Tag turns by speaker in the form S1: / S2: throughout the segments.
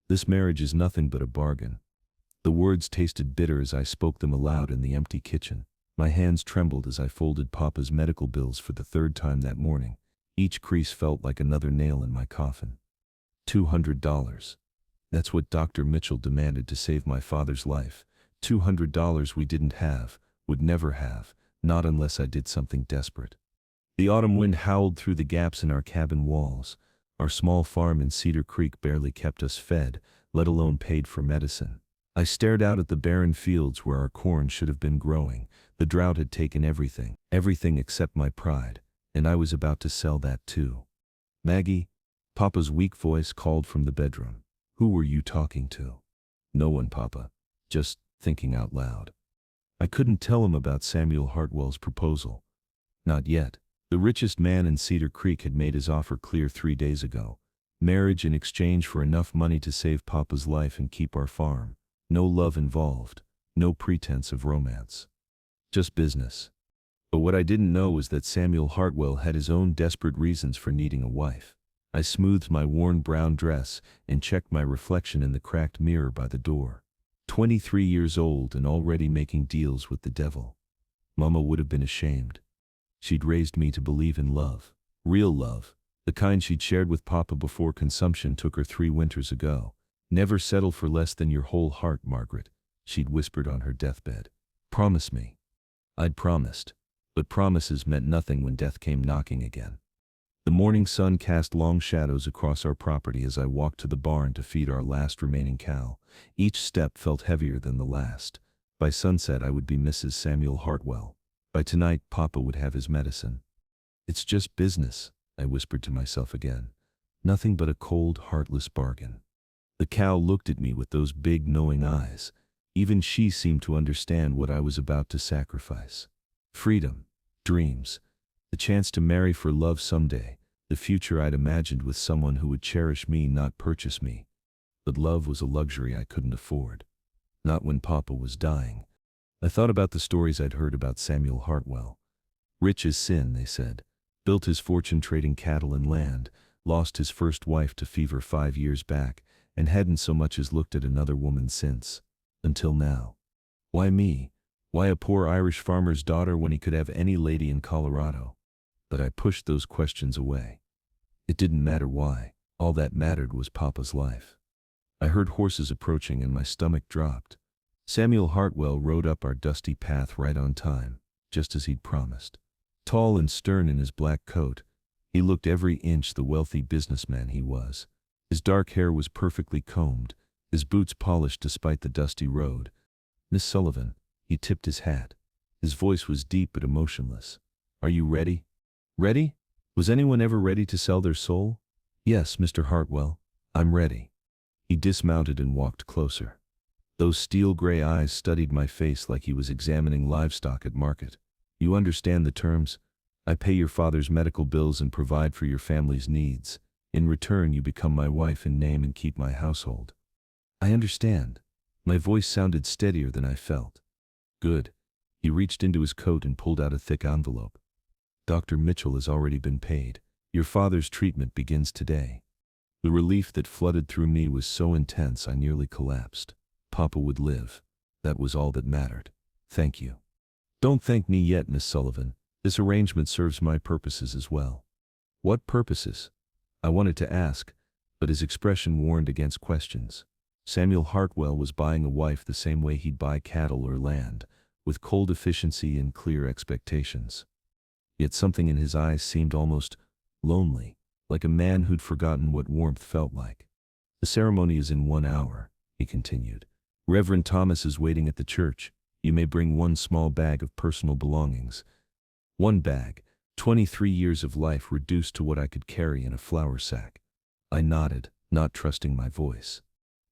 S1: This marriage is nothing but a bargain." The words tasted bitter as I spoke them aloud in the empty kitchen. My hands trembled as I folded Papa's medical bills for the third time that morning. Each crease felt like another nail in my coffin. $200. That's what Dr. Mitchell demanded to save my father's life. $200 we didn't have, would never have, not unless I did something desperate. The autumn wind howled through the gaps in our cabin walls. Our small farm in Cedar Creek barely kept us fed, let alone paid for medicine. I stared out at the barren fields where our corn should have been growing. The drought had taken everything except my pride, and I was about to sell that too. "Maggie," Papa's weak voice called from the bedroom. "Who were you talking to?" "No one, Papa. Just thinking out loud." I couldn't tell him about Samuel Hartwell's proposal. Not yet. The richest man in Cedar Creek had made his offer clear 3 days ago. Marriage in exchange for enough money to save Papa's life and keep our farm. No love involved, no pretense of romance. Just business. But what I didn't know was that Samuel Hartwell had his own desperate reasons for needing a wife. I smoothed my worn brown dress and checked my reflection in the cracked mirror by the door. 23 years old and already making deals with the devil. Mama would have been ashamed. She'd raised me to believe in love. Real love. The kind she'd shared with Papa before consumption took her 3 winters ago. "Never settle for less than your whole heart, Margaret," she'd whispered on her deathbed. "Promise me." I'd promised. But promises meant nothing when death came knocking again. The morning sun cast long shadows across our property as I walked to the barn to feed our last remaining cow. Each step felt heavier than the last. By sunset I would be Mrs. Samuel Hartwell. By tonight Papa would have his medicine. "It's just business," I whispered to myself again. Nothing but a cold, heartless bargain. The cow looked at me with those big, knowing eyes. Even she seemed to understand what I was about to sacrifice. Freedom, dreams, the chance to marry for love someday, the future I'd imagined with someone who would cherish me, not purchase me. But love was a luxury I couldn't afford. Not when Papa was dying. I thought about the stories I'd heard about Samuel Hartwell. Rich as sin, they said. Built his fortune trading cattle and land, lost his first wife to fever 5 years back, and hadn't so much as looked at another woman since. Until now. Why me? Why a poor Irish farmer's daughter when he could have any lady in Colorado? But I pushed those questions away. It didn't matter why. All that mattered was Papa's life. I heard horses approaching and my stomach dropped. Samuel Hartwell rode up our dusty path right on time, just as he'd promised. Tall and stern in his black coat, he looked every inch the wealthy businessman he was. His dark hair was perfectly combed, his boots polished despite the dusty road. "Miss Sullivan," he tipped his hat. His voice was deep but emotionless. "Are you ready?" "Ready? Was anyone ever ready to sell their soul?" "Yes, Mr. Hartwell, I'm ready." He dismounted and walked closer. Those steel-gray eyes studied my face like he was examining livestock at market. "You understand the terms? I pay your father's medical bills and provide for your family's needs. In return, you become my wife in name and keep my household." "I understand." My voice sounded steadier than I felt. "Good." He reached into his coat and pulled out a thick envelope. "Dr. Mitchell has already been paid. Your father's treatment begins today." The relief that flooded through me was so intense I nearly collapsed. Papa would live. That was all that mattered. "Thank you." "Don't thank me yet, Miss Sullivan. This arrangement serves my purposes as well." "What purposes?" I wanted to ask, but his expression warned against questions. Samuel Hartwell was buying a wife the same way he'd buy cattle or land, with cold efficiency and clear expectations. Yet something in his eyes seemed almost lonely, like a man who'd forgotten what warmth felt like. "The ceremony is in 1 hour," he continued. "Reverend Thomas is waiting at the church. You may bring 1 small bag of personal belongings." 1 bag, 23 years of life reduced to what I could carry in a flour sack. I nodded, not trusting my voice.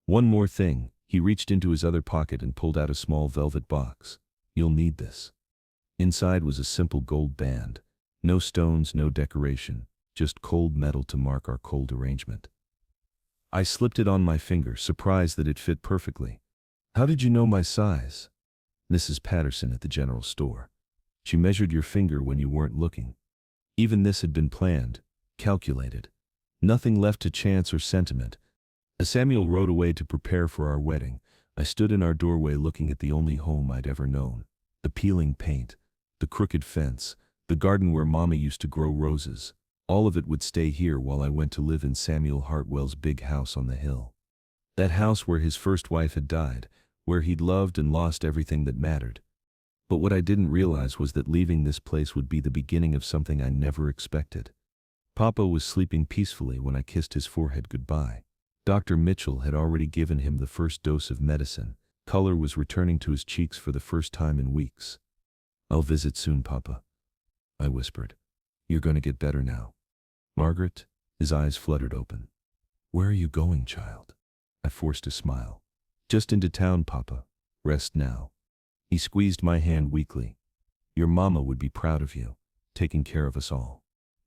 S1: "One more thing." He reached into his other pocket and pulled out a small velvet box. "You'll need this." Inside was a simple gold band. No stones, no decoration, just cold metal to mark our cold arrangement. I slipped it on my finger, surprised that it fit perfectly. "How did you know my size?" "Mrs. Patterson at the general store. She measured your finger when you weren't looking." Even this had been planned, calculated. Nothing left to chance or sentiment. As Samuel rode away to prepare for our wedding, I stood in our doorway looking at the only home I'd ever known. The peeling paint, the crooked fence, the garden where Mama used to grow roses. All of it would stay here while I went to live in Samuel Hartwell's big house on the hill. That house where his first wife had died, where he'd loved and lost everything that mattered. But what I didn't realize was that leaving this place would be the beginning of something I never expected. Papa was sleeping peacefully when I kissed his forehead goodbye. Dr. Mitchell had already given him the first dose of medicine. Color was returning to his cheeks for the first time in weeks. "I'll visit soon, Papa," I whispered. "You're going to get better now." "Margaret?" His eyes fluttered open. "Where are you going, child?" I forced a smile. "Just into town, Papa. Rest now." He squeezed my hand weakly. "Your Mama would be proud of you, taking care of us all."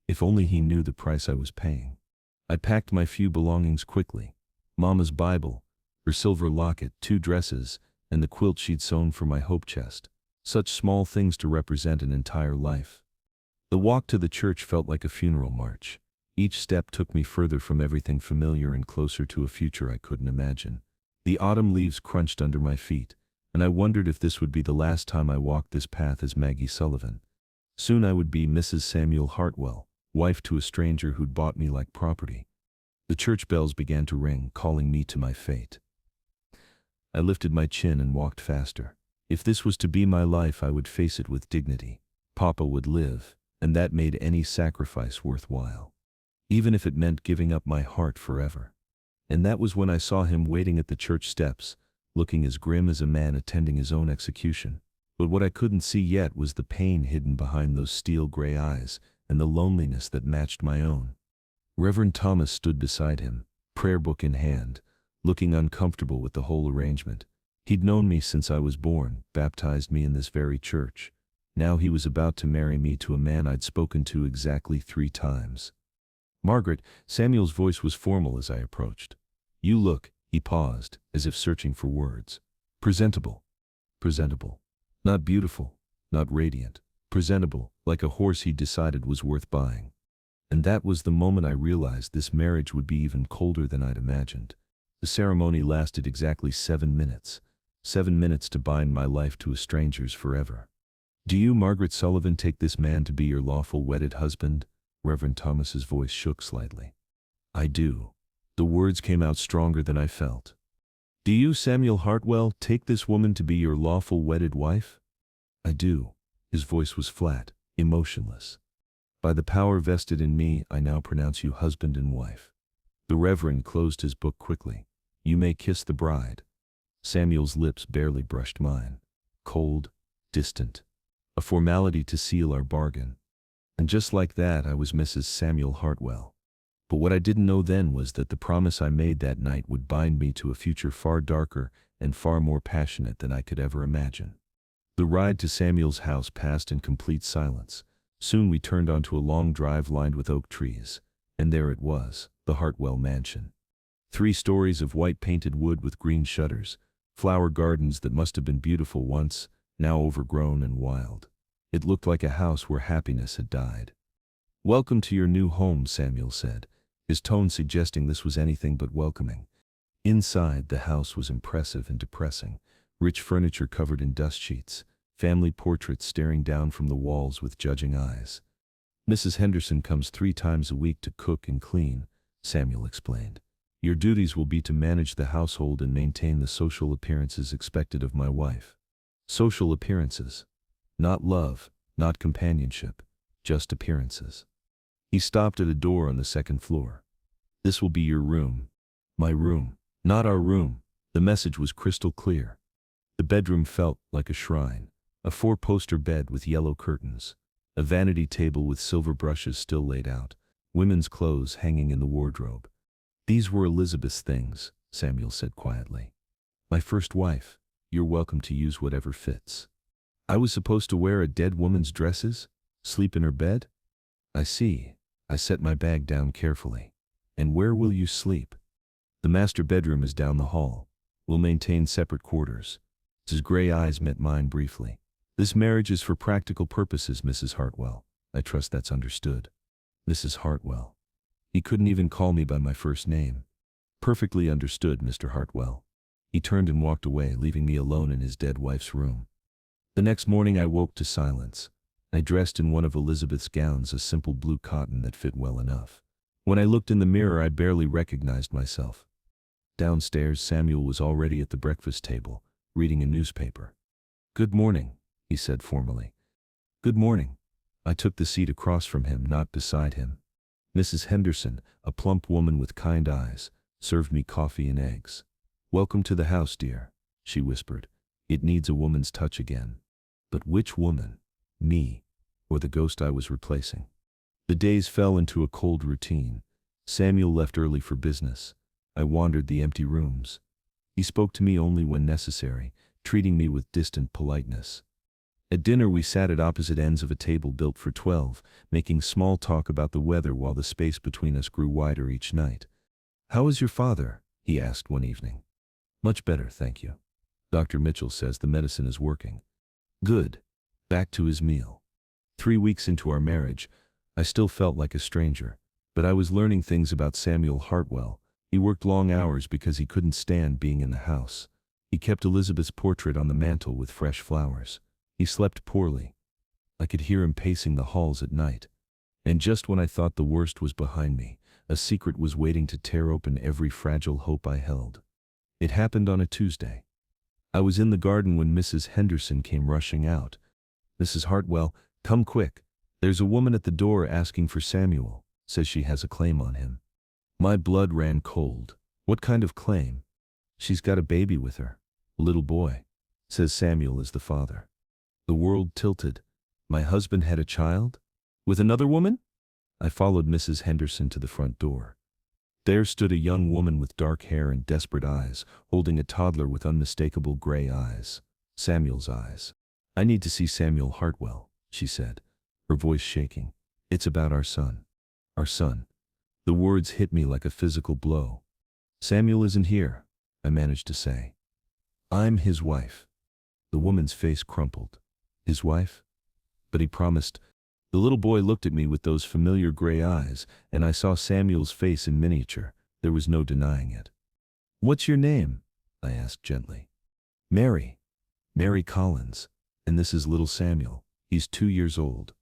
S1: If only he knew the price I was paying. I packed my few belongings quickly. Mama's Bible, her silver locket, 2 dresses, and the quilt she'd sewn for my hope chest. Such small things to represent an entire life. The walk to the church felt like a funeral march. Each step took me further from everything familiar and closer to a future I couldn't imagine. The autumn leaves crunched under my feet, and I wondered if this would be the last time I walked this path as Maggie Sullivan. Soon I would be Mrs. Samuel Hartwell, wife to a stranger who'd bought me like property. The church bells began to ring, calling me to my fate. I lifted my chin and walked faster. If this was to be my life, I would face it with dignity. Papa would live, and that made any sacrifice worthwhile. Even if it meant giving up my heart forever. And that was when I saw him waiting at the church steps, looking as grim as a man attending his own execution. But what I couldn't see yet was the pain hidden behind those steel gray eyes, and the loneliness that matched my own. Reverend Thomas stood beside him, prayer book in hand, looking uncomfortable with the whole arrangement. He'd known me since I was born, baptized me in this very church. Now he was about to marry me to a man I'd spoken to exactly 3 times. "Margaret," Samuel's voice was formal as I approached. "You look," he paused, as if searching for words. "Presentable." Presentable. Not beautiful, not radiant. Presentable, like a horse he decided was worth buying. And that was the moment I realized this marriage would be even colder than I'd imagined. The ceremony lasted exactly 7 minutes. 7 minutes to bind my life to a stranger's forever. "Do you, Margaret Sullivan, take this man to be your lawful wedded husband?" Reverend Thomas's voice shook slightly. "I do." The words came out stronger than I felt. "Do you, Samuel Hartwell, take this woman to be your lawful wedded wife?" "I do." His voice was flat, emotionless. "By the power vested in me, I now pronounce you husband and wife." The Reverend closed his book quickly. "You may kiss the bride." Samuel's lips barely brushed mine. Cold, distant. A formality to seal our bargain. And just like that, I was Mrs. Samuel Hartwell. But what I didn't know then was that the promise I made that night would bind me to a future far darker and far more passionate than I could ever imagine. The ride to Samuel's house passed in complete silence. Soon we turned onto a long drive lined with oak trees. And there it was, the Hartwell mansion. 3 stories of white painted wood with green shutters, flower gardens that must have been beautiful once, now overgrown and wild. It looked like a house where happiness had died. "Welcome to your new home," Samuel said, his tone suggesting this was anything but welcoming. Inside, the house was impressive and depressing. Rich furniture covered in dust sheets, family portraits staring down from the walls with judging eyes. "Mrs. Henderson comes 3 times a week to cook and clean," Samuel explained. "Your duties will be to manage the household and maintain the social appearances expected of my wife." Social appearances. Not love, not companionship, just appearances. He stopped at a door on the 2nd floor. "This will be your room." My room. Not our room. The message was crystal clear. The bedroom felt like a shrine. A 4-poster bed with yellow curtains. A vanity table with silver brushes still laid out. Women's clothes hanging in the wardrobe. "These were Elizabeth's things," Samuel said quietly. "My first wife. You're welcome to use whatever fits." I was supposed to wear a dead woman's dresses? Sleep in her bed? "I see." I set my bag down carefully. "And where will you sleep?" "The master bedroom is down the hall. We'll maintain separate quarters." His gray eyes met mine briefly. "This marriage is for practical purposes, Mrs. Hartwell. I trust that's understood." Mrs. Hartwell. He couldn't even call me by my first name. Perfectly understood, Mr. Hartwell. He turned and walked away, leaving me alone in his dead wife's room. The next morning I woke to silence. I dressed in one of Elizabeth's gowns, a simple blue cotton that fit well enough. When I looked in the mirror, I barely recognized myself. Downstairs, Samuel was already at the breakfast table, reading a newspaper. "Good morning," he said formally. "Good morning." I took the seat across from him, not beside him. Mrs. Henderson, a plump woman with kind eyes, served me coffee and eggs. "Welcome to the house, dear," she whispered. "It needs a woman's touch again." But which woman? Me, or the ghost I was replacing? The days fell into a cold routine. Samuel left early for business. I wandered the empty rooms. He spoke to me only when necessary, treating me with distant politeness. At dinner we sat at opposite ends of a table built for 12, making small talk about the weather while the space between us grew wider each night. "How is your father?" he asked one evening. "Much better, thank you. Dr. Mitchell says the medicine is working." "Good." Back to his meal. 3 weeks into our marriage, I still felt like a stranger, but I was learning things about Samuel Hartwell. He worked long hours because he couldn't stand being in the house. He kept Elizabeth's portrait on the mantel with fresh flowers. He slept poorly. I could hear him pacing the halls at night. And just when I thought the worst was behind me, a secret was waiting to tear open every fragile hope I held. It happened on a Tuesday. I was in the garden when Mrs. Henderson came rushing out. "Mrs. Hartwell, come quick. There's a woman at the door asking for Samuel. Says she has a claim on him." My blood ran cold. "What kind of claim?" "She's got a baby with her. A little boy. Says Samuel is the father." The world tilted. My husband had a child? With another woman? I followed Mrs. Henderson to the front door. There stood a young woman with dark hair and desperate eyes, holding a toddler with unmistakable gray eyes. Samuel's eyes. "I need to see Samuel Hartwell," she said, her voice shaking. "It's about our son." Our son. The words hit me like a physical blow. "Samuel isn't here," I managed to say. "I'm his wife." The woman's face crumpled. His wife? But he promised. The little boy looked at me with those familiar gray eyes, and I saw Samuel's face in miniature. There was no denying it. "What's your name?" I asked gently. "Mary. Mary Collins. And this is little Samuel. He's 2 years old."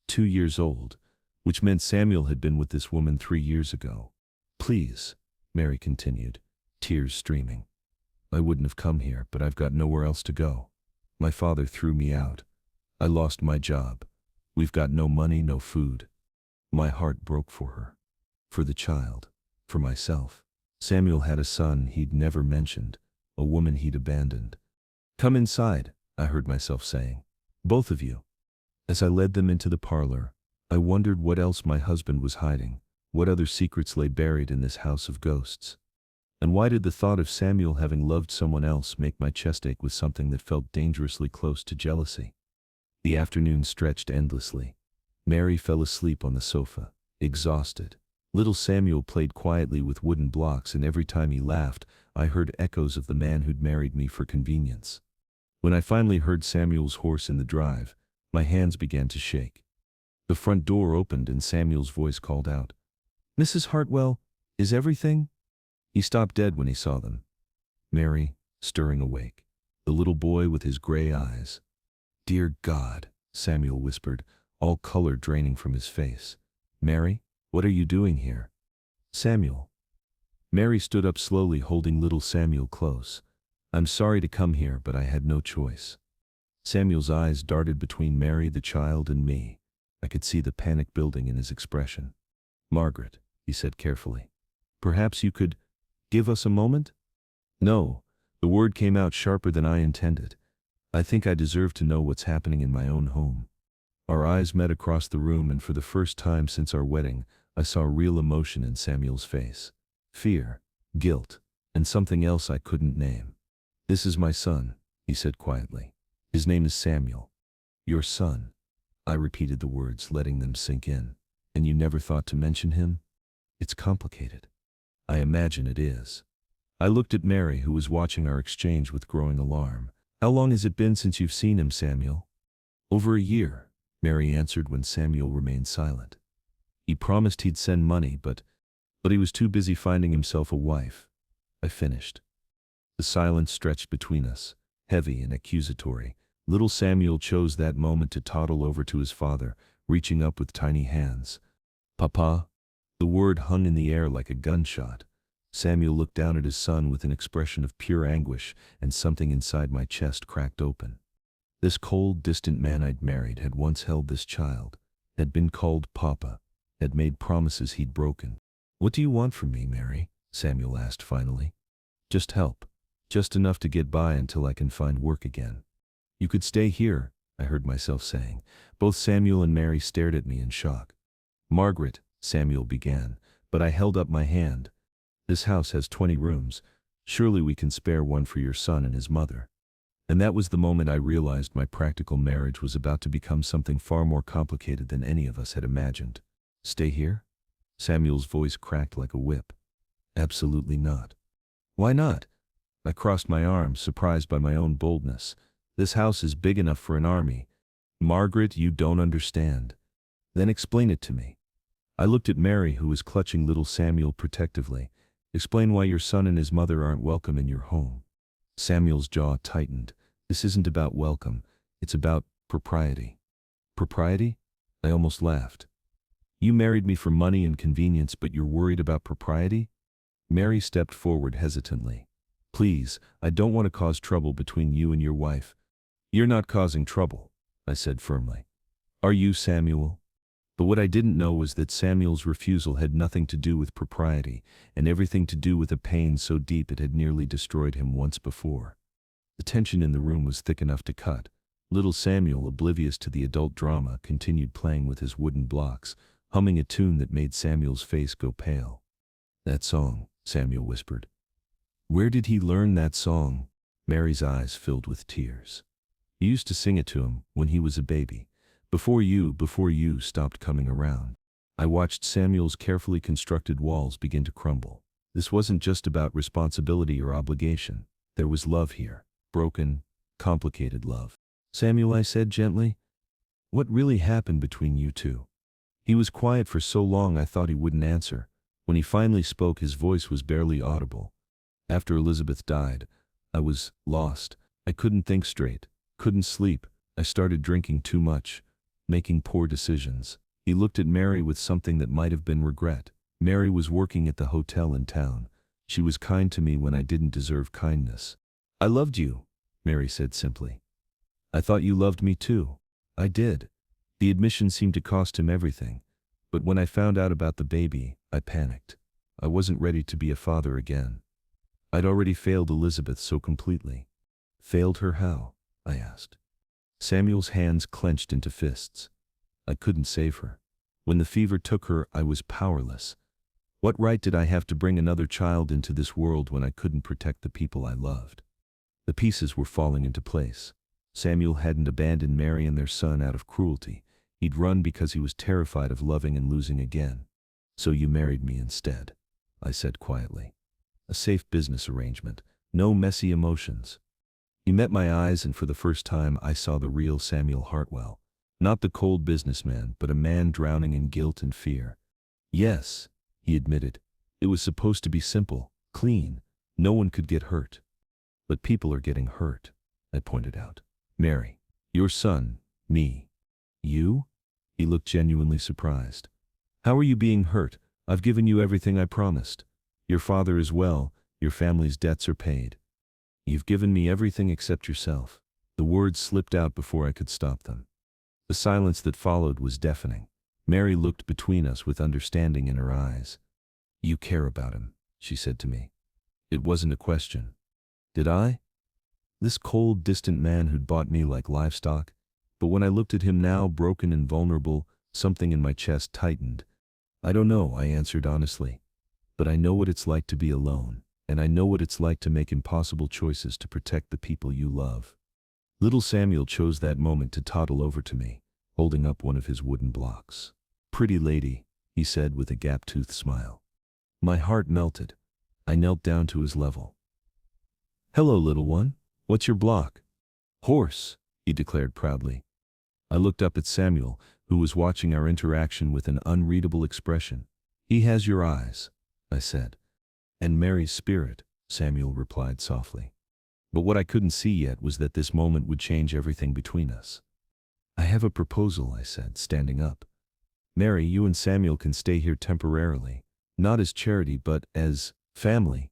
S1: 2 years old, which meant Samuel had been with this woman 3 years ago. "Please," Mary continued, tears streaming. "I wouldn't have come here, but I've got nowhere else to go. My father threw me out. I lost my job. We've got no money, no food." My heart broke for her. For the child. For myself. Samuel had a son he'd never mentioned, a woman he'd abandoned. "Come inside," I heard myself saying. "Both of you." As I led them into the parlor, I wondered what else my husband was hiding, what other secrets lay buried in this house of ghosts. And why did the thought of Samuel having loved someone else make my chest ache with something that felt dangerously close to jealousy? The afternoon stretched endlessly. Mary fell asleep on the sofa, exhausted. Little Samuel played quietly with wooden blocks, and every time he laughed, I heard echoes of the man who'd married me for convenience. When I finally heard Samuel's horse in the drive, my hands began to shake. The front door opened and Samuel's voice called out, "Mrs. Hartwell, is everything?" He stopped dead when he saw them. Mary, stirring awake. The little boy with his gray eyes. "Dear God," Samuel whispered, all color draining from his face. "Mary, what are you doing here?" "Samuel." Mary stood up slowly, holding little Samuel close. "I'm sorry to come here, but I had no choice." Samuel's eyes darted between Mary, the child, and me. I could see the panic building in his expression. "Margaret," he said carefully, "perhaps you could give us a moment?" "No." The word came out sharper than I intended. "I think I deserve to know what's happening in my own home." Our eyes met across the room, and for the first time since our wedding, I saw real emotion in Samuel's face. Fear, guilt, and something else I couldn't name. "This is my son," he said quietly. "His name is Samuel." "Your son." I repeated the words, letting them sink in. "And you never thought to mention him?" "It's complicated." "I imagine it is." I looked at Mary, who was watching our exchange with growing alarm. "How long has it been since you've seen him, Samuel?" "Over a year," Mary answered when Samuel remained silent. "He promised he'd send money, but..." But he was too busy finding himself a wife. I finished. The silence stretched between us, heavy and accusatory. Little Samuel chose that moment to toddle over to his father, reaching up with tiny hands. "Papa?" The word hung in the air like a gunshot. Samuel looked down at his son with an expression of pure anguish, and something inside my chest cracked open. This cold, distant man I'd married had once held this child, had been called Papa, had made promises he'd broken. "What do you want from me, Mary?" Samuel asked finally. "Just help. Just enough to get by until I can find work again." "You could stay here," I heard myself saying. Both Samuel and Mary stared at me in shock. "Margaret," Samuel began, but I held up my hand. "This house has 20 rooms. Surely we can spare one for your son and his mother." And that was the moment I realized my practical marriage was about to become something far more complicated than any of us had imagined. "Stay here?" Samuel's voice cracked like a whip. "Absolutely not." "Why not?" I crossed my arms, surprised by my own boldness. "This house is big enough for an army." "Margaret, you don't understand." "Then explain it to me." I looked at Mary, who was clutching little Samuel protectively. "Explain why your son and his mother aren't welcome in your home." Samuel's jaw tightened. "This isn't about welcome. It's about propriety." "Propriety?" I almost laughed. "You married me for money and convenience, but you're worried about propriety?" Mary stepped forward hesitantly. "Please, I don't want to cause trouble between you and your wife." "You're not causing trouble," I said firmly. "Are you, Samuel?" But what I didn't know was that Samuel's refusal had nothing to do with propriety, and everything to do with a pain so deep it had nearly destroyed him once before. The tension in the room was thick enough to cut. Little Samuel, oblivious to the adult drama, continued playing with his wooden blocks, humming a tune that made Samuel's face go pale. "That song," Samuel whispered. "Where did he learn that song?" Mary's eyes filled with tears. "You used to sing it to him when he was a baby. Before you stopped coming around." I watched Samuel's carefully constructed walls begin to crumble. This wasn't just about responsibility or obligation. There was love here. Broken, complicated love. "Samuel," I said gently, "what really happened between you two?" He was quiet for so long I thought he wouldn't answer. When he finally spoke, his voice was barely audible. "After Elizabeth died, I was lost. I couldn't think straight, couldn't sleep. I started drinking too much, making poor decisions." He looked at Mary with something that might have been regret. Mary was working at the hotel in town. She was kind to me when I didn't deserve kindness. "I loved you," Mary said simply. "I thought you loved me too." I did. The admission seemed to cost him everything. But when I found out about the baby, I panicked. I wasn't ready to be a father again. I'd already failed Elizabeth so completely. "Failed her how?" I asked. Samuel's hands clenched into fists. "I couldn't save her. When the fever took her, I was powerless. What right did I have to bring another child into this world when I couldn't protect the people I loved?" The pieces were falling into place. Samuel hadn't abandoned Mary and their son out of cruelty. He'd run because he was terrified of loving and losing again. "So you married me instead," I said quietly. "A safe business arrangement. No messy emotions." He met my eyes, and for the first time I saw the real Samuel Hartwell. Not the cold businessman, but a man drowning in guilt and fear. "Yes," he admitted. "It was supposed to be simple, clean. No one could get hurt. But people are getting hurt," I pointed out. "Mary, your son, me." "You?" He looked genuinely surprised. "How are you being hurt? I've given you everything I promised. Your father is well, your family's debts are paid. You've given me everything except yourself." The words slipped out before I could stop them. The silence that followed was deafening. Mary looked between us with understanding in her eyes. "You care about him," she said to me. It wasn't a question. Did I? This cold, distant man who'd bought me like livestock? But when I looked at him now, broken and vulnerable, something in my chest tightened. "I don't know," I answered honestly. "But I know what it's like to be alone, and I know what it's like to make impossible choices to protect the people you love." Little Samuel chose that moment to toddle over to me, holding up one of his wooden blocks. "Pretty lady," he said with a gap-toothed smile. My heart melted. I knelt down to his level. "Hello, little one. What's your block?" "Horse," he declared proudly. I looked up at Samuel, who was watching our interaction with an unreadable expression. "He has your eyes." I said. And Mary's spirit, Samuel replied softly. But what I couldn't see yet was that this moment would change everything between us. I have a proposal, I said, standing up. Mary, you and Samuel can stay here temporarily, not as charity but as family.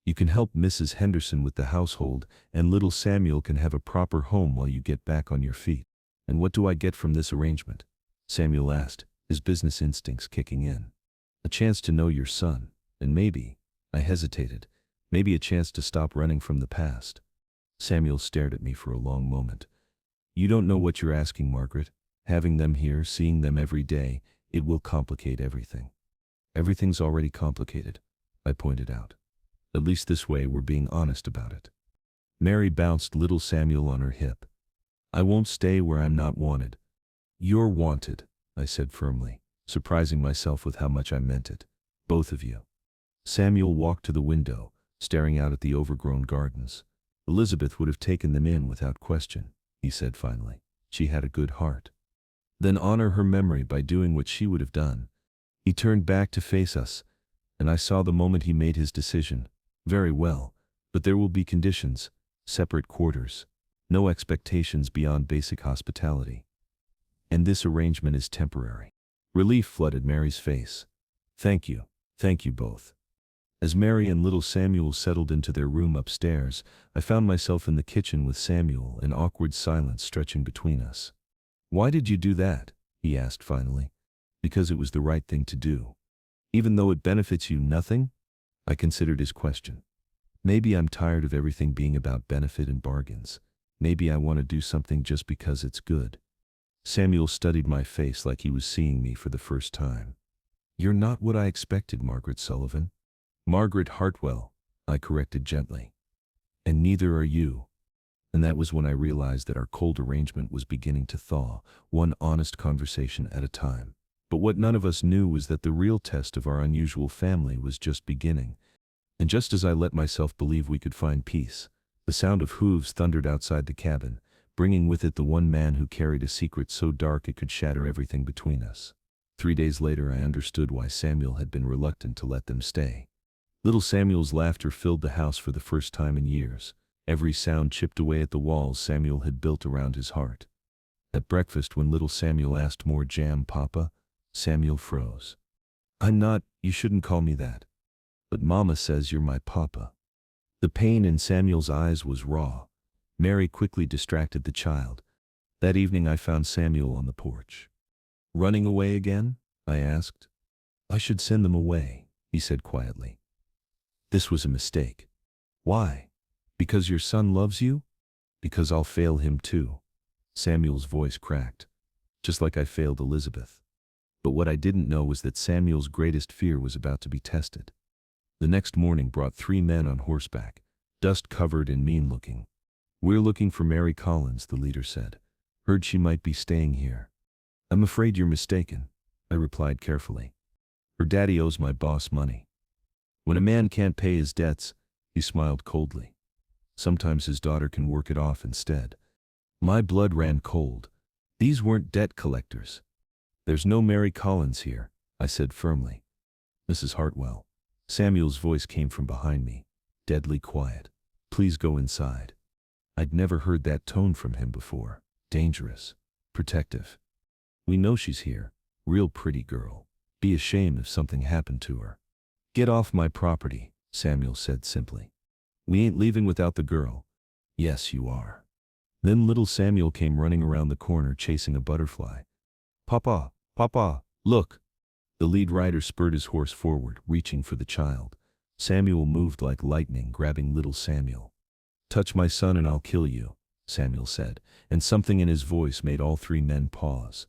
S1: You can help Mrs. Henderson with the household, and little Samuel can have a proper home while you get back on your feet. And what do I get from this arrangement? Samuel asked, his business instincts kicking in. A chance to know your son, and maybe, I hesitated, maybe a chance to stop running from the past. Samuel stared at me for a long moment. You don't know what you're asking, Margaret. Having them here, seeing them every day, it will complicate everything. Everything's already complicated, I pointed out. At least this way we're being honest about it. Mary bounced little Samuel on her hip. I won't stay where I'm not wanted. You're wanted, I said firmly, surprising myself with how much I meant it. Both of you. Samuel walked to the window, staring out at the overgrown gardens. Elizabeth would have taken them in without question, he said finally. She had a good heart. Then honor her memory by doing what she would have done. He turned back to face us, and I saw the moment he made his decision. Very well, but there will be conditions, separate quarters, no expectations beyond basic hospitality. And this arrangement is temporary. Relief flooded Mary's face. Thank you both. As Mary and little Samuel settled into their room upstairs, I found myself in the kitchen with Samuel, an awkward silence stretching between us. Why did you do that? He asked finally. Because it was the right thing to do. Even though it benefits you nothing? I considered his question. Maybe I'm tired of everything being about benefit and bargains. Maybe I want to do something just because it's good. Samuel studied my face like he was seeing me for the first time. You're not what I expected, Margaret Sullivan. Margaret Hartwell, I corrected gently. And neither are you. And that was when I realized that our cold arrangement was beginning to thaw, one honest conversation at a time. But what none of us knew was that the real test of our unusual family was just beginning. And just as I let myself believe we could find peace, the sound of hooves thundered outside the cabin, bringing with it the one man who carried a secret so dark it could shatter everything between us. 3 days later I understood why Samuel had been reluctant to let them stay. Little Samuel's laughter filled the house for the first time in years. Every sound chipped away at the walls Samuel had built around his heart. At breakfast, when little Samuel asked, "More jam, Papa?" Samuel froze. "I'm not, you shouldn't call me that. But Mama says you're my papa." The pain in Samuel's eyes was raw. Mary quickly distracted the child. That evening I found Samuel on the porch. "Running away again?" I asked. "I should send them away," he said quietly. "This was a mistake." "Why? Because your son loves you?" "Because I'll fail him too." Samuel's voice cracked, just like I failed Elizabeth. But what I didn't know was that Samuel's greatest fear was about to be tested. The next morning brought 3 men on horseback, dust-covered and mean-looking. "We're looking for Mary Collins," the leader said. "Heard she might be staying here." "I'm afraid you're mistaken," I replied carefully. "Her daddy owes my boss money. When a man can't pay his debts," he smiled coldly, "sometimes his daughter can work it off instead." My blood ran cold. These weren't debt collectors. "There's no Mary Collins here," I said firmly. "Mrs. Hartwell." Samuel's voice came from behind me, deadly quiet. "Please go inside." I'd never heard that tone from him before. Dangerous. Protective. "We know she's here. Real pretty girl. Be ashamed if something happened to her." "Get off my property," Samuel said simply. "We ain't leaving without the girl." "Yes, you are." Then little Samuel came running around the corner chasing a butterfly. "Papa, Papa, look." The lead rider spurred his horse forward, reaching for the child. Samuel moved like lightning, grabbing little Samuel. "Touch my son and I'll kill you," Samuel said, and something in his voice made all 3 men pause.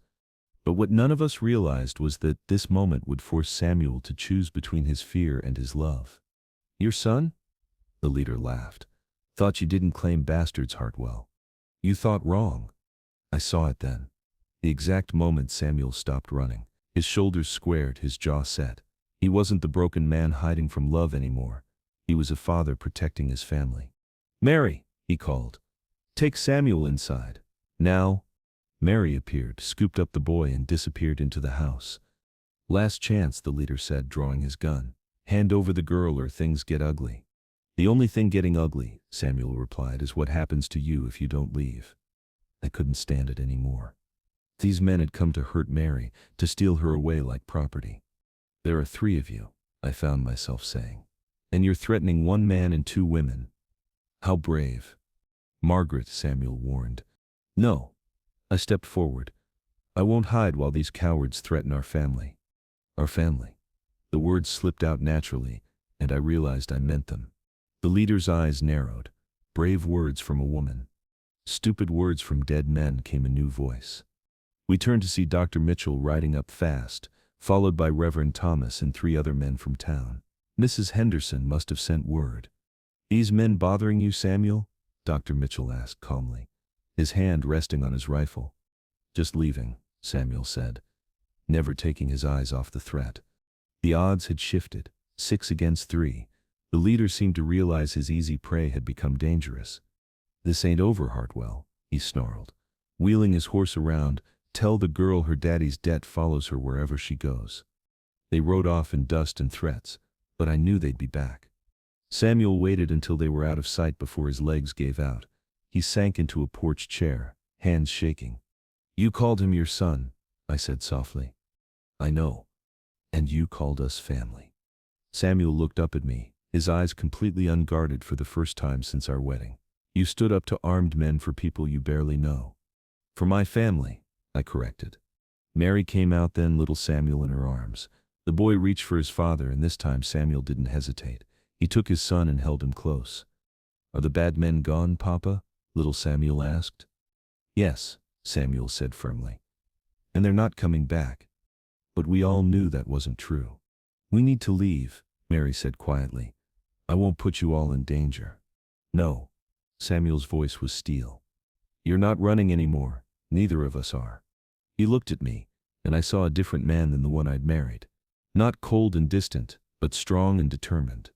S1: But what none of us realized was that this moment would force Samuel to choose between his fear and his love. "Your son?" The leader laughed. "Thought you didn't claim bastards, Hartwell. You thought wrong." I saw it then. The exact moment Samuel stopped running. His shoulders squared, his jaw set. He wasn't the broken man hiding from love anymore. He was a father protecting his family. "Mary," he called. "Take Samuel inside. Now." Mary appeared, scooped up the boy and disappeared into the house. "Last chance," the leader said, drawing his gun. Hand over the girl or things get ugly. The only thing getting ugly, Samuel replied, is what happens to you if you don't leave. I couldn't stand it anymore. These men had come to hurt Mary, to steal her away like property. There are 3 of you, I found myself saying. And you're threatening 1 man and 2 women. How brave. Margaret, Samuel warned. No. I stepped forward. I won't hide while these cowards threaten our family. Our family. The words slipped out naturally, and I realized I meant them. The leader's eyes narrowed. Brave words from a woman. Stupid words from dead men, came a new voice. We turned to see Dr. Mitchell riding up fast, followed by Reverend Thomas and 3 other men from town. Mrs. Henderson must have sent word. These men bothering you, Samuel? Dr. Mitchell asked calmly, his hand resting on his rifle. Just leaving, Samuel said, never taking his eyes off the threat. The odds had shifted, 6 against 3. The leader seemed to realize his easy prey had become dangerous. This ain't over, Hartwell, he snarled, wheeling his horse around. Tell the girl her daddy's debt follows her wherever she goes. They rode off in dust and threats, but I knew they'd be back. Samuel waited until they were out of sight before his legs gave out. He sank into a porch chair, hands shaking. You called him your son, I said softly. I know. And you called us family. Samuel looked up at me, his eyes completely unguarded for the first time since our wedding. You stood up to armed men for people you barely know. For my family, I corrected. Mary came out then, little Samuel in her arms. The boy reached for his father, and this time Samuel didn't hesitate. He took his son and held him close. Are the bad men gone, Papa? Little Samuel asked. Yes, Samuel said firmly. And they're not coming back. But we all knew that wasn't true. We need to leave, Mary said quietly. I won't put you all in danger. No. Samuel's voice was steel. You're not running anymore. Neither of us are. He looked at me, and I saw a different man than the one I'd married. Not cold and distant, but strong and determined.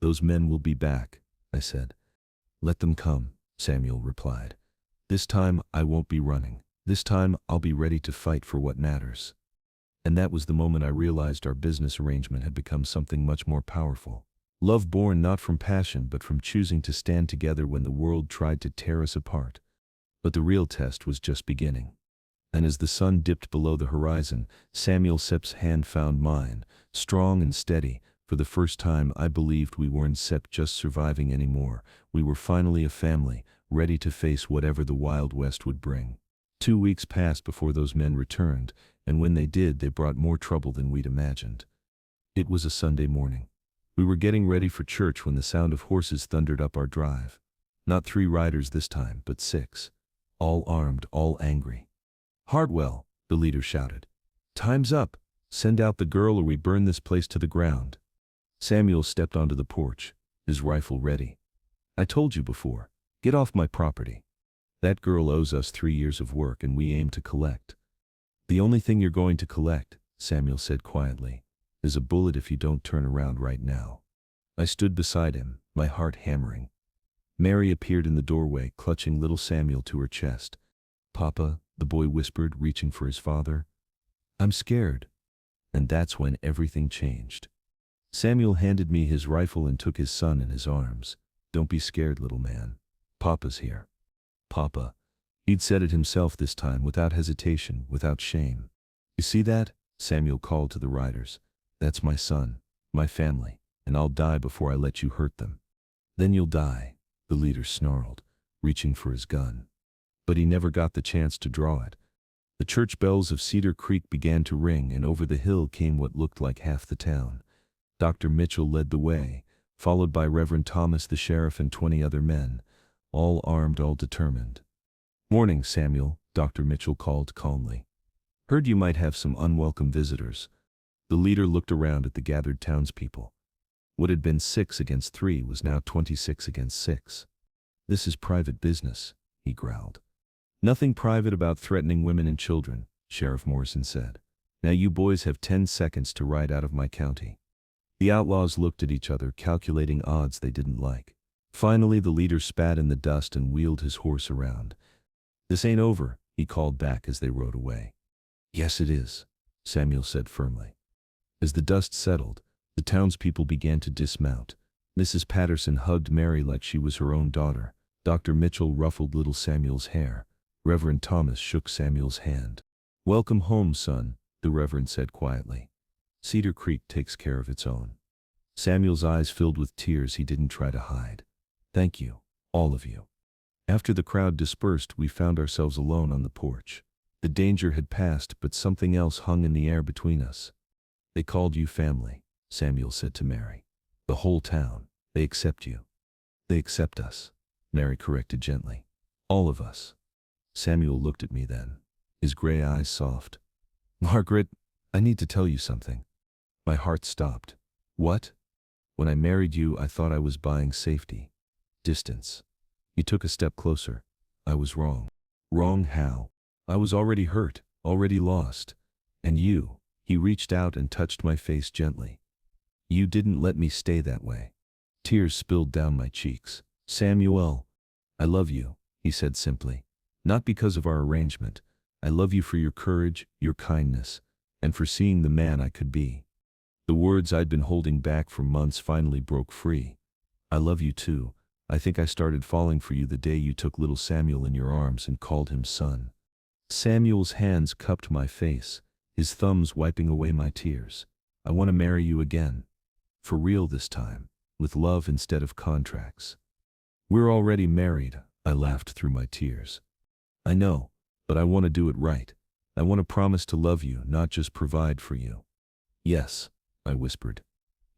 S1: Those men will be back, I said. Let them come, Samuel replied. This time I won't be running. This time I'll be ready to fight for what matters. And that was the moment I realized our business arrangement had become something much more powerful. Love born not from passion but from choosing to stand together when the world tried to tear us apart. But the real test was just beginning. And as the sun dipped below the horizon, Samuel Sepp's hand found mine, strong and steady. For the first time I believed we weren't Sepp just surviving anymore. We were finally a family, ready to face whatever the Wild West would bring. 2 weeks passed before those men returned, and when they did, they brought more trouble than we'd imagined. It was a Sunday morning. We were getting ready for church when the sound of horses thundered up our drive. Not 3 riders this time, but 6. All armed, all angry. Hartwell, the leader shouted. Time's up. Send out the girl or we burn this place to the ground. Samuel stepped onto the porch, his rifle ready. I told you before, get off my property. That girl owes us 3 years of work and we aim to collect. The only thing you're going to collect, Samuel said quietly, is a bullet if you don't turn around right now. I stood beside him, my heart hammering. Mary appeared in the doorway, clutching little Samuel to her chest. Papa, the boy whispered, reaching for his father. I'm scared. And that's when everything changed. Samuel handed me his rifle and took his son in his arms. Don't be scared, little man. Papa's here. Papa. He'd said it himself this time, without hesitation, without shame. You see that? Samuel called to the riders. That's my son, my family, and I'll die before I let you hurt them. Then you'll die, the leader snarled, reaching for his gun. But he never got the chance to draw it. The church bells of Cedar Creek began to ring, and over the hill came what looked like half the town. Dr. Mitchell led the way, followed by Reverend Thomas the sheriff and 20 other men, all armed, all determined. Morning, Samuel, Dr. Mitchell called calmly. Heard you might have some unwelcome visitors. The leader looked around at the gathered townspeople. What had been 6 against 3 was now 26 against 6. This is private business, he growled. Nothing private about threatening women and children, Sheriff Morrison said. Now you boys have 10 seconds to ride out of my county. The outlaws looked at each other, calculating odds they didn't like. Finally, the leader spat in the dust and wheeled his horse around. This ain't over, he called back as they rode away. Yes, it is, Samuel said firmly. As the dust settled, The townspeople began to dismount. Mrs. Patterson hugged Mary like she was her own daughter. Dr. Mitchell ruffled little Samuel's hair. Reverend Thomas shook Samuel's hand. "Welcome home, son," the Reverend said quietly. "Cedar Creek takes care of its own." Samuel's eyes filled with tears he didn't try to hide. "Thank you, all of you." After the crowd dispersed, we found ourselves alone on the porch. The danger had passed, but something else hung in the air between us. "They called you family," Samuel said to Mary. "The whole town. They accept you." "They accept us," Mary corrected gently. "All of us." Samuel looked at me then, his gray eyes soft. "Margaret, I need to tell you something." My heart stopped. "What?" "When I married you, I thought I was buying safety. Distance." He took a step closer. "I was wrong." "Wrong how?" "I was already hurt, already lost. And you," he reached out and touched my face gently. "You didn't let me stay that way." Tears spilled down my cheeks. "Samuel, I love you," he said simply. "Not because of our arrangement. I love you for your courage, your kindness, and for seeing the man I could be." The words I'd been holding back for months finally broke free. "I love you too. I think I started falling for you the day you took little Samuel in your arms and called him son." Samuel's hands cupped my face, his thumbs wiping away my tears. "I want to marry you again. For real this time, with love instead of contracts." "We're already married," I laughed through my tears. "I know, but I want to do it right. I want to promise to love you, not just provide for you." "Yes," I whispered.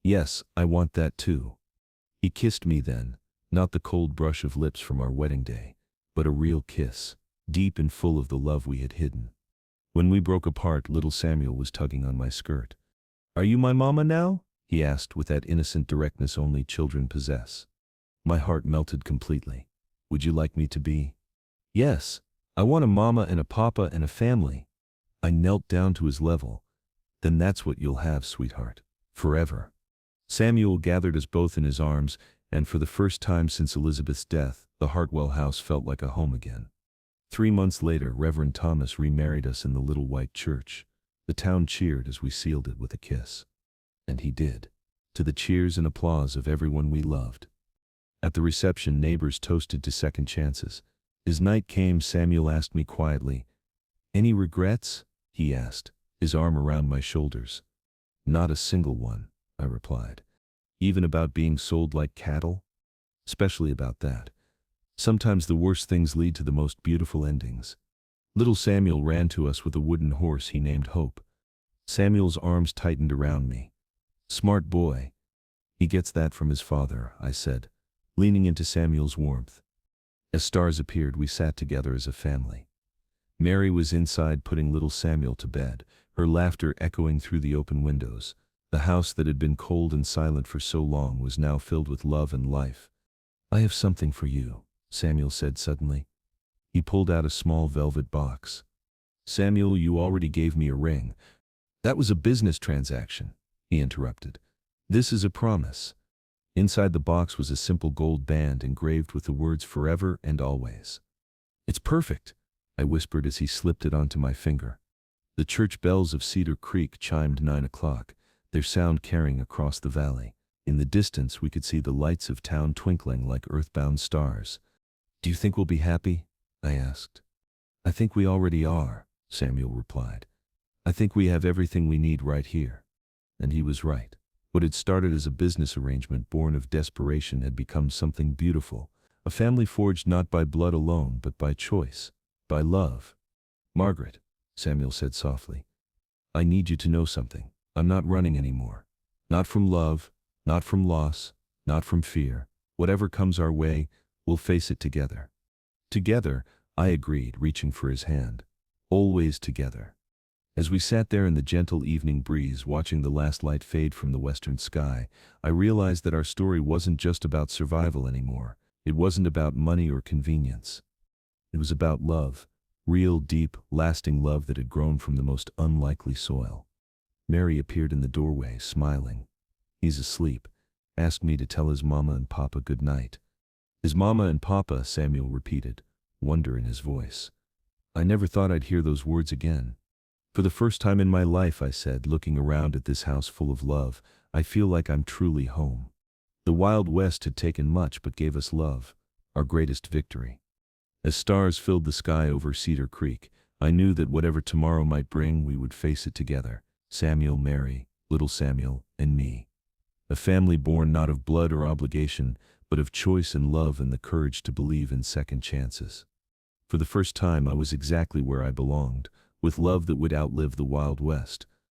S1: "Yes, I want that too." He kissed me then, not the cold brush of lips from our wedding day, but a real kiss, deep and full of the love we had hidden. When we broke apart, little Samuel was tugging on my skirt. "Are you my mama now?" he asked with that innocent directness only children possess. My heart melted completely. "Would you like me to be?" "Yes, I want a mama and a papa and a family." I knelt down to his level. "Then that's what you'll have, sweetheart. Forever." Samuel gathered us both in his arms, and for the first time since Elizabeth's death, the Hartwell house felt like a home again. 3 months later, Reverend Thomas remarried us in the little white church. The town cheered as we sealed it with a kiss. And he did, to the cheers and applause of everyone we loved. At the reception, neighbors toasted to second chances. As night came, Samuel asked me quietly, "Any regrets?" he asked, his arm around my shoulders. "Not a single one," I replied. "Even about being sold like cattle?" "Especially about that. Sometimes the worst things lead to the most beautiful endings." Little Samuel ran to us with a wooden horse he named Hope. Samuel's arms tightened around me. "Smart boy. He gets that from his father," I said, leaning into Samuel's warmth. As stars appeared, we sat together as a family. Mary was inside putting little Samuel to bed, her laughter echoing through the open windows. The house that had been cold and silent for so long was now filled with love and life. "I have something for you," Samuel said suddenly. He pulled out a small velvet box. "Samuel, you already gave me a ring." "That was a business transaction," he interrupted. "This is a promise." Inside the box was a simple gold band engraved with the words "forever and always." "It's perfect," I whispered as he slipped it onto my finger. The church bells of Cedar Creek chimed 9 o'clock, their sound carrying across the valley. In the distance, we could see the lights of town twinkling like earthbound stars. "Do you think we'll be happy?" I asked. "I think we already are," Samuel replied. "I think we have everything we need right here." And he was right. What had started as a business arrangement born of desperation had become something beautiful, a family forged not by blood alone but by choice, by love. "Margaret," Samuel said softly, "I need you to know something. I'm not running anymore. Not from love, not from loss, not from fear. Whatever comes our way, we'll face it together." "Together," I agreed, reaching for his hand. "Always together." As we sat there in the gentle evening breeze, watching the last light fade from the western sky, I realized that our story wasn't just about survival anymore. It wasn't about money or convenience. It was about love, real, deep, lasting love that had grown from the most unlikely soil. Mary appeared in the doorway, smiling. "He's asleep. Asked me to tell his mama and papa good night." "His mama and papa," Samuel repeated, wonder in his voice. I never thought I'd hear those words again. "For the first time in my life," I said, looking around at this house full of love, I feel like I'm truly home. The Wild West had taken much but gave us love, our greatest victory. As stars filled the sky over Cedar Creek, I knew that whatever tomorrow might bring, we would face it together. Samuel, Mary, little Samuel, and me. A family born not of blood or obligation, but of choice and love and the courage to believe in second chances. For the first time I was exactly where I belonged, with love that would outlive the Wild West,